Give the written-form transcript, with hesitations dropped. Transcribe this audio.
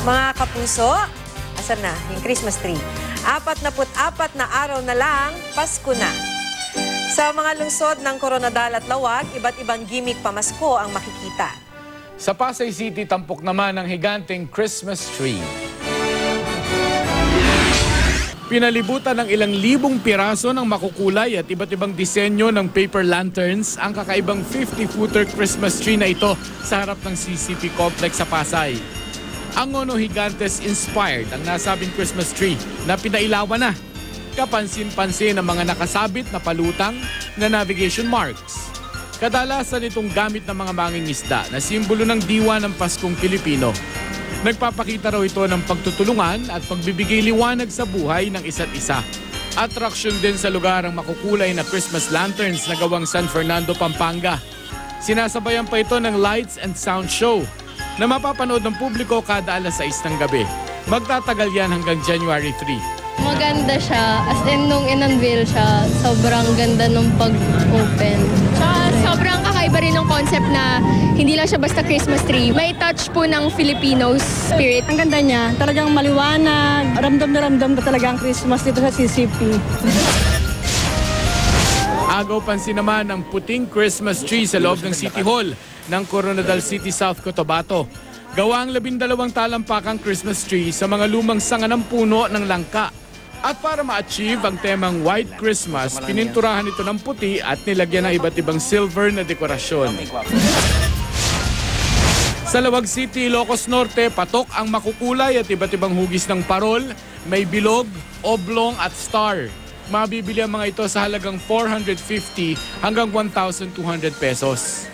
Mga kapuso, asan na yung Christmas tree? 44 na araw na lang, Pasko na. Sa mga lungsod ng Coronadal at Lawag, iba't ibang gimmick pamasko ang makikita. Sa Pasay City, tampok naman ang higanteng Christmas tree. Pinalibutan ng ilang libong piraso ng makukulay at iba't ibang disenyo ng paper lanterns ang kakaibang 50-footer Christmas tree na ito sa harap ng CCP complex sa Pasay. Ang Ono Gigantes inspired ang nasabing Christmas tree na pinailawan na. Kapansin-pansin ang mga nakasabit na palutang na navigation marks. Kadalasan itong gamit ng mga mangingisda na simbolo ng diwa ng Paskong Pilipino. Nagpapakita raw ito ng pagtutulungan at pagbibigay liwanag sa buhay ng isa't isa. Atraksyon din sa lugar ang makukulay na Christmas lanterns na gawang San Fernando, Pampanga. Sinasabayan pa ito ng lights and sound show na mapapanood ng publiko kada alas 6 ng gabi. Magtatagal yan hanggang January 3. Maganda siya, as in nung in-unveil siya, sobrang ganda nung pag-open. Sobrang kakaiba rin ng concept na hindi lang siya basta Christmas tree. May touch po ng Filipino spirit. Ang ganda niya, talagang maliwanag. Ramdam na ramdam ko talaga ang Christmas dito sa CCP. Agaw pansin naman ang puting Christmas tree sa loob ng City Hall ng Coronadal City, South Cotabato. Gawa ang 12 talampakang Christmas tree sa mga lumang sanga ng puno ng langka. At para ma-achieve ang temang White Christmas, pininturahan ito ng puti at nilagyan ng iba't ibang silver na dekorasyon. Sa Lawag City, Ilocos Norte, patok ang makukulay at iba't ibang hugis ng parol, may bilog, oblong at star. Mabibili ang mga ito sa halagang 450 hanggang 1,200 pesos.